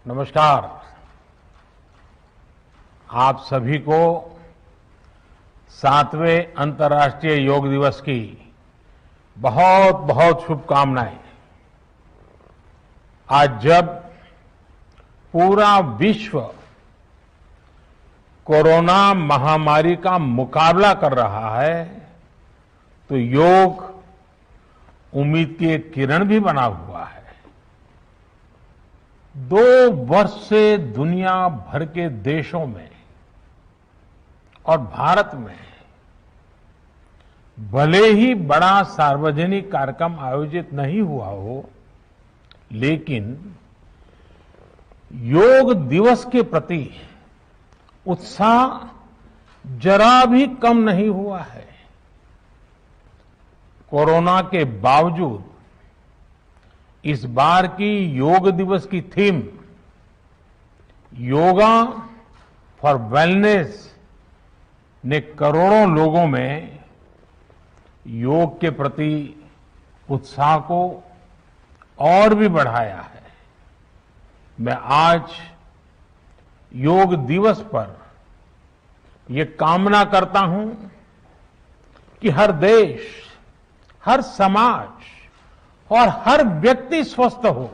नमस्कार। आप सभी को 7वें अंतर्राष्ट्रीय योग दिवस की बहुत बहुत शुभकामनाएं। आज जब पूरा विश्व कोरोना महामारी का मुकाबला कर रहा है तो योग उम्मीद की एक किरण भी बना हुआ है। 2 वर्ष से दुनिया भर के देशों में और भारत में भले ही बड़ा सार्वजनिक कार्यक्रम आयोजित नहीं हुआ हो, लेकिन योग दिवस के प्रति उत्साह जरा भी कम नहीं हुआ है। कोरोना के बावजूद इस बार की योग दिवस की थीम योगा फॉर वेलनेस ने करोड़ों लोगों में योग के प्रति उत्साह को और भी बढ़ाया है। मैं आज योग दिवस पर ये कामना करता हूं कि हर देश, हर समाज और हर व्यक्ति स्वस्थ हो।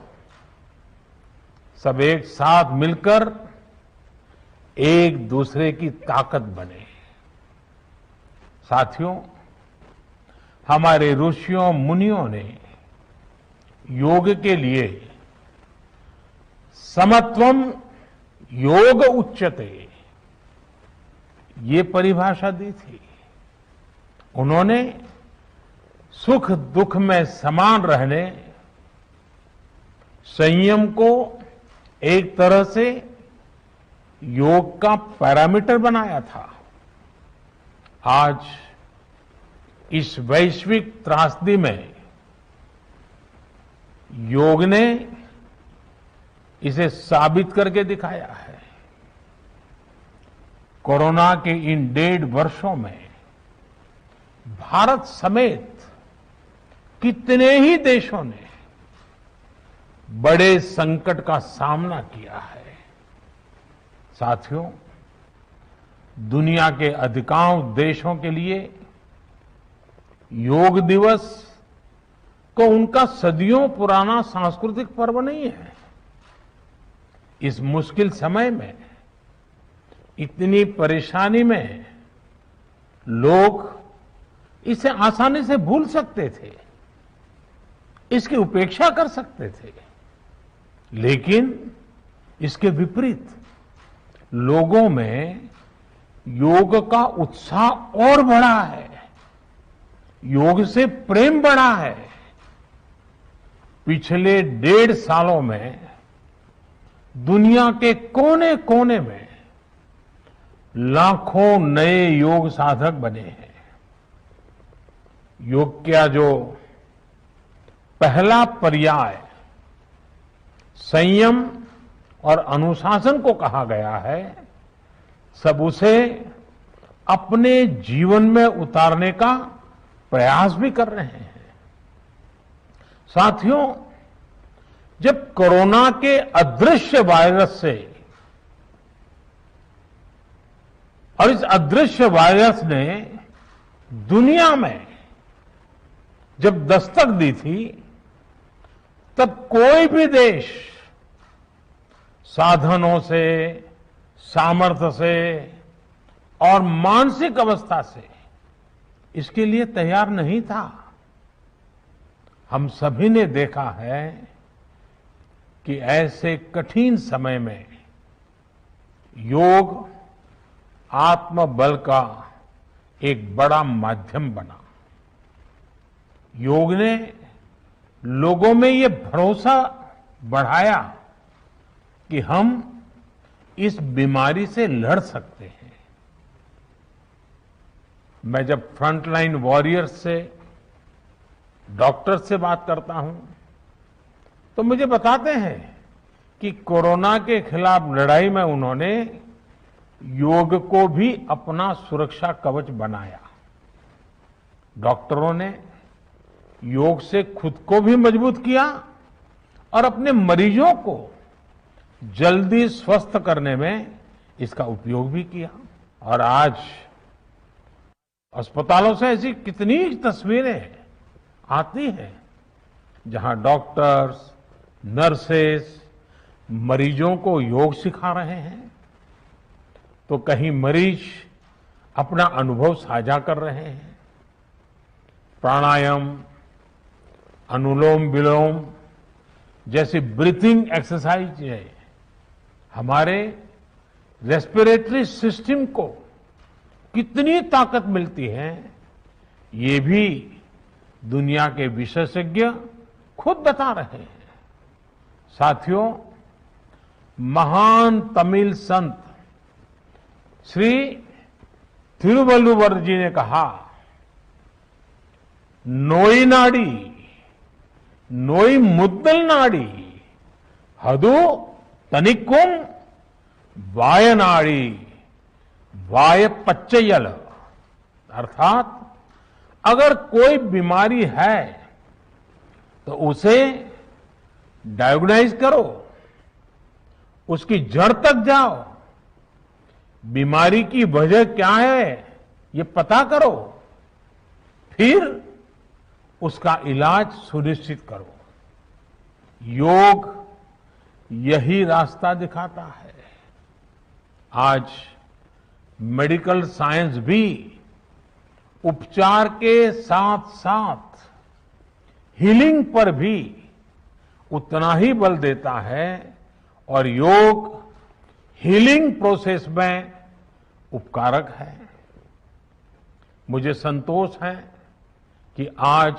सब एक साथ मिलकर एक दूसरे की ताकत बने। साथियों, हमारे ऋषियों मुनियों ने योग के लिए समत्वम योग उच्यते ये परिभाषा दी थी। उन्होंने सुख दुख में समान रहने, संयम को एक तरह से योग का पैरामीटर बनाया था। आज इस वैश्विक त्रासदी में योग ने इसे साबित करके दिखाया है। कोरोना के इन 1.5 वर्षों में भारत समेत कितने ही देशों ने बड़े संकट का सामना किया है। साथियों, दुनिया के अधिकांश देशों के लिए योग दिवस को उनका सदियों पुराना सांस्कृतिक पर्व नहीं है। इस मुश्किल समय में, इतनी परेशानी में लोग इसे आसानी से भूल सकते थे, इसकी उपेक्षा कर सकते थे, लेकिन इसके विपरीत लोगों में योग का उत्साह और बढ़ा है, योग से प्रेम बढ़ा है। पिछले 1.5 सालों में दुनिया के कोने कोने में लाखों नए योग साधक बने हैं। योग का जो पहला पर्याय संयम और अनुशासन को कहा गया है, सब उसे अपने जीवन में उतारने का प्रयास भी कर रहे हैं। साथियों, जब कोरोना के अदृश्य वायरस से और इस अदृश्य वायरस ने दुनिया में जब दस्तक दी थी, तब कोई भी देश साधनों से, सामर्थ्य से और मानसिक अवस्था से इसके लिए तैयार नहीं था। हम सभी ने देखा है कि ऐसे कठिन समय में योग आत्मबल का एक बड़ा माध्यम बना। योग ने लोगों में ये भरोसा बढ़ाया कि हम इस बीमारी से लड़ सकते हैं। मैं जब फ्रंटलाइन वॉरियर्स से, डॉक्टर से बात करता हूं तो मुझे बताते हैं कि कोरोना के खिलाफ लड़ाई में उन्होंने योग को भी अपना सुरक्षा कवच बनाया। डॉक्टरों ने योग से खुद को भी मजबूत किया और अपने मरीजों को जल्दी स्वस्थ करने में इसका उपयोग भी किया। और आज अस्पतालों से ऐसी कितनी तस्वीरें आती हैं जहां डॉक्टर्स, नर्सेस मरीजों को योग सिखा रहे हैं, तो कहीं मरीज अपना अनुभव साझा कर रहे हैं। प्राणायाम, अनुलोम विलोम जैसी ब्रीथिंग एक्सरसाइज है हमारे रेस्पिरेटरी सिस्टम को कितनी ताकत मिलती है, ये भी दुनिया के विशेषज्ञ खुद बता रहे हैं। साथियों, महान तमिल संत श्री तिरुवल्लुवर जी ने कहा, नोई नाडी नोई मुद्दल नाडी हदु तनिक्कुम वायनाडी वाय पच्चयल। अर्थात अगर कोई बीमारी है तो उसे डायग्नाइज करो, उसकी जड़ तक जाओ, बीमारी की वजह क्या है ये पता करो, फिर उसका इलाज सुनिश्चित करो। योग यही रास्ता दिखाता है। आज मेडिकल साइंस भी उपचार के साथ साथ हीलिंग पर भी उतना ही बल देता है और योग हीलिंग प्रोसेस में उपकारक है। मुझे संतोष है कि आज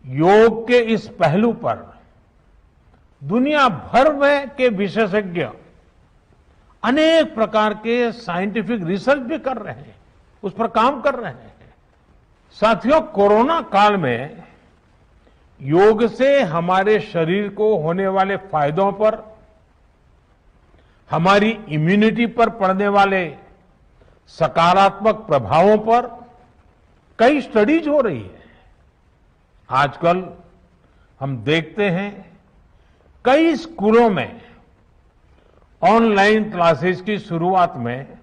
योग के इस पहलू पर दुनिया भर में के विशेषज्ञ अनेक प्रकार के साइंटिफिक रिसर्च भी कर रहे हैं, उस पर काम कर रहे हैं। साथियों, कोरोना काल में योग से हमारे शरीर को होने वाले फायदों पर, हमारी इम्यूनिटी पर पड़ने वाले सकारात्मक प्रभावों पर कई स्टडीज हो रही है। आजकल हम देखते हैं कई स्कूलों में ऑनलाइन क्लासेस की शुरुआत में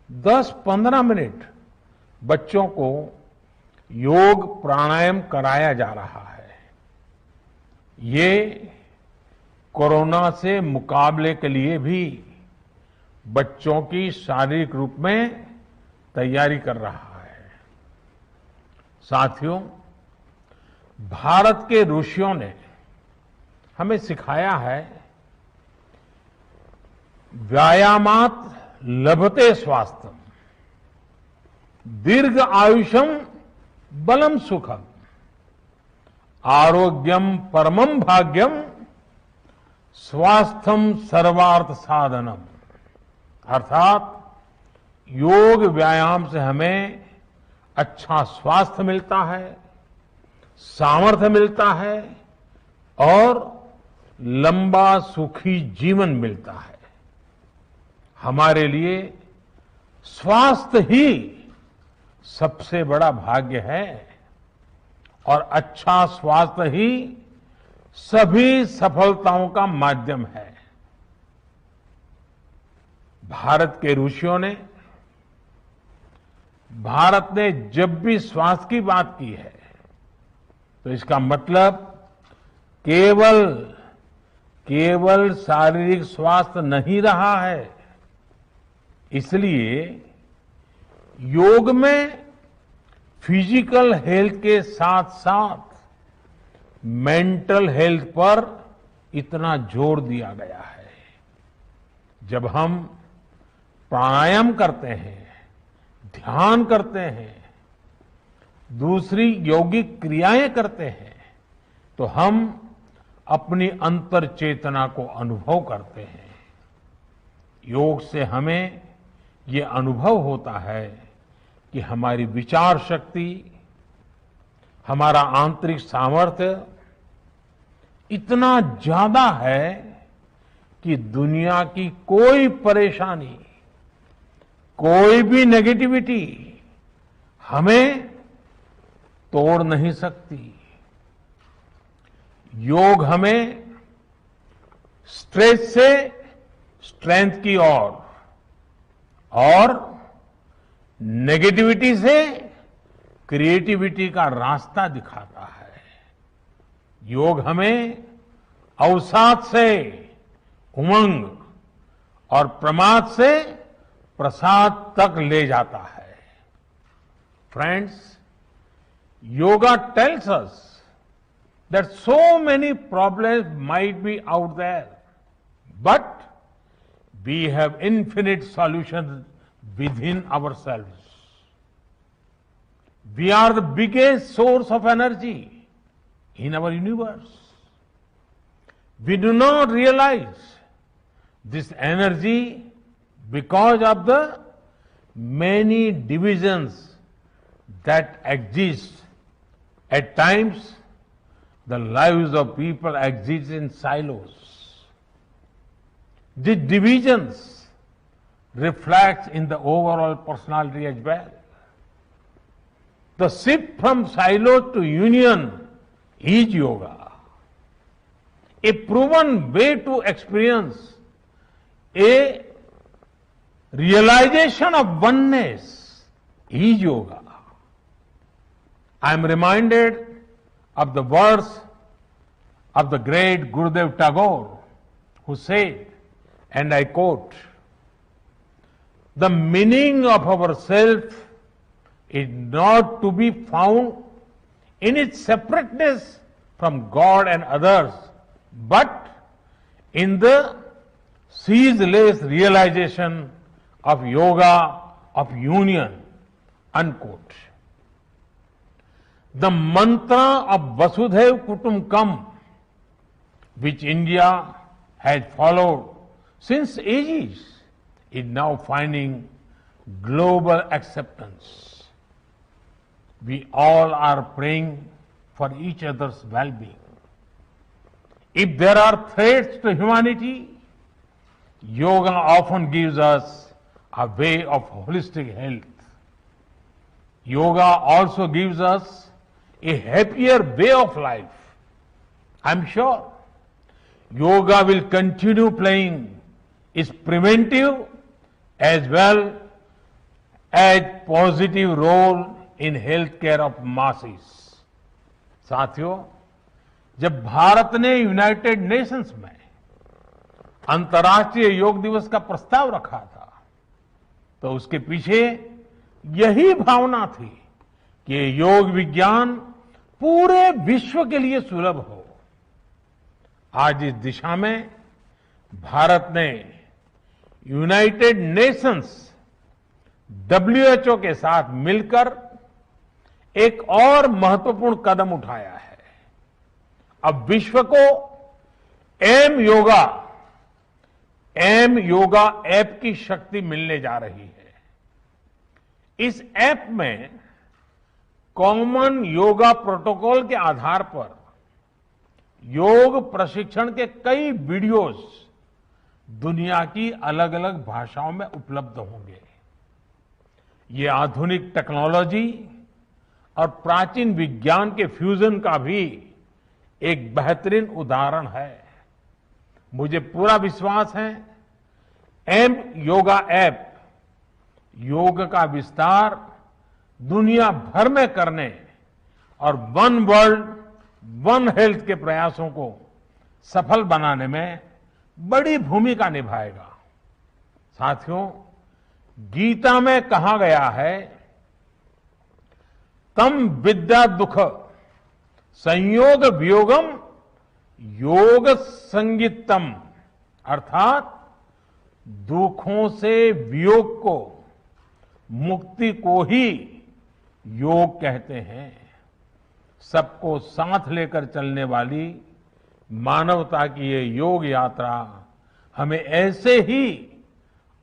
10-15 मिनट बच्चों को योग प्राणायाम कराया जा रहा है। ये कोरोना से मुकाबले के लिए भी बच्चों की शारीरिक रूप में तैयारी कर रहा है। साथियों, भारत के ऋषियों ने हमें सिखाया है, व्यायामात लभते स्वास्थ्यम, दीर्घ आयुषम बलम सुखम, आरोग्यम परमम भाग्यम, स्वास्थ्यम सर्वार्थ साधनम। अर्थात योग व्यायाम से हमें अच्छा स्वास्थ्य मिलता है, सामर्थ्य मिलता है और लंबा सुखी जीवन मिलता है। हमारे लिए स्वास्थ्य ही सबसे बड़ा भाग्य है और अच्छा स्वास्थ्य ही सभी सफलताओं का माध्यम है। भारत के ऋषियों ने, भारत ने जब भी स्वास्थ्य की बात की है तो इसका मतलब केवल शारीरिक स्वास्थ्य नहीं रहा है। इसलिए योग में फिजिकल हेल्थ के साथ साथ मेंटल हेल्थ पर इतना जोर दिया गया है। जब हम प्राणायाम करते हैं, ध्यान करते हैं, दूसरी यौगिक क्रियाएं करते हैं, तो हम अपनी अंतर चेतना को अनुभव करते हैं। योग से हमें ये अनुभव होता है कि हमारी विचार शक्ति, हमारा आंतरिक सामर्थ्य इतना ज्यादा है कि दुनिया की कोई परेशानी, कोई भी नेगेटिविटी हमें तोड़ नहीं सकती। योग हमें स्ट्रेस से स्ट्रेंथ की ओर और नेगेटिविटी से क्रिएटिविटी का रास्ता दिखाता है। योग हमें अवसाद से उमंग और प्रमाद से प्रसाद तक ले जाता है। Friends, yoga tells us that so many problems might be out there, but we have infinite solutions within ourselves. We are the biggest source of energy in our universe. We do not realize this energy because of the many divisions that exist. At times, the lives of people exist in silos. These divisions reflect in the overall personality as well. The shift from silo to union is yoga. A proven way to experience a realization of oneness is yoga. I am reminded of the words of the great Gurudev Tagore, who said, and I quote, "The meaning of our self is not to be found in its separateness from God and others, but in the ceaseless realization of yoga, of union," unquote. The mantra of Vasudhaiv Kutumbakam, which India has followed since ages, is now finding global acceptance. We all are praying for each other's well-being. If there are threats to humanity, yoga often gives us a way of holistic health. Yoga also gives us a happier way of life. I'm sure yoga will continue playing its preventive as well as positive role in healthcare of masses. साथियों, जब भारत ने United Nations में अंतर्राष्ट्रीय योग दिवस का प्रस्ताव रखा था, तो उसके पीछे यही भावना थी कि योग विज्ञान पूरे विश्व के लिए सुलभ हो। आज इस दिशा में भारत ने यूनाइटेड नेशंस WHO के साथ मिलकर एक और महत्वपूर्ण कदम उठाया है। अब विश्व को एम योगा ऐप की शक्ति मिलने जा रही है। इस ऐप में कॉमन योगा प्रोटोकॉल के आधार पर योग प्रशिक्षण के कई वीडियोस दुनिया की अलग अलग भाषाओं में उपलब्ध होंगे। ये आधुनिक टेक्नोलॉजी और प्राचीन विज्ञान के फ्यूजन का भी एक बेहतरीन उदाहरण है। मुझे पूरा विश्वास है एम योगा ऐप योग का विस्तार दुनिया भर में करने और वन वर्ल्ड वन हेल्थ के प्रयासों को सफल बनाने में बड़ी भूमिका निभाएगा। साथियों, गीता में कहा गया है, तम विद्या दुख संयोग वियोगम योग संगीतम, अर्थात दुखों से वियोग को, मुक्ति को ही योग कहते हैं। सबको साथ लेकर चलने वाली मानवता की ये योग यात्रा हमें ऐसे ही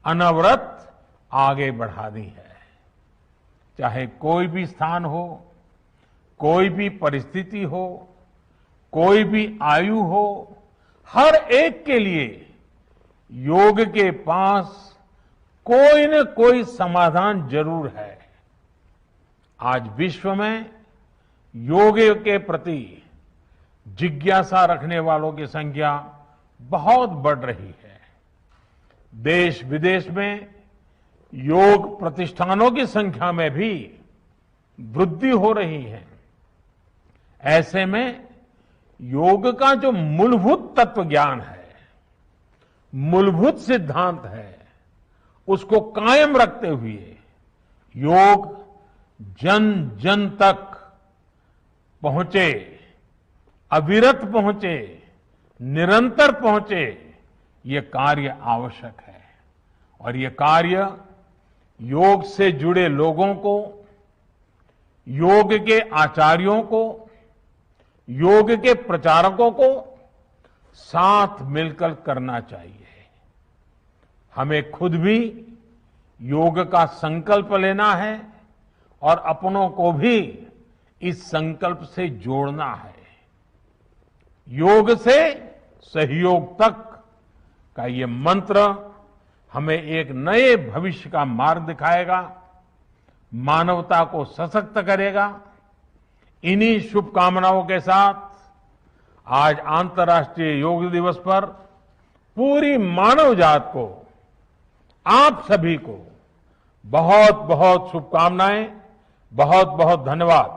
अनवरत आगे बढ़ानी है। चाहे कोई भी स्थान हो, कोई भी परिस्थिति हो, कोई भी आयु हो, हर एक के लिए योग के पास कोई न कोई समाधान जरूर है। आज विश्व में योग के प्रति जिज्ञासा रखने वालों की संख्या बहुत बढ़ रही है। देश विदेश में योग प्रतिष्ठानों की संख्या में भी वृद्धि हो रही है। ऐसे में योग का जो मूलभूत तत्व ज्ञान है, मूलभूत सिद्धांत है, उसको कायम रखते हुए योग जन जन तक पहुंचे, अविरत पहुंचे, निरंतर पहुंचे, ये कार्य आवश्यक है। और ये कार्य योग से जुड़े लोगों को, योग के आचार्यों को, योग के प्रचारकों को साथ मिलकर करना चाहिए। हमें खुद भी योग का संकल्प लेना है और अपनों को भी इस संकल्प से जोड़ना है। योग से सहयोग तक का ये मंत्र हमें एक नए भविष्य का मार्ग दिखाएगा, मानवता को सशक्त करेगा। इन्हीं शुभकामनाओं के साथ आज अंतर्राष्ट्रीय योग दिवस पर पूरी मानव जात को, आप सभी को बहुत बहुत शुभकामनाएं, बहुत बहुत धन्यवाद।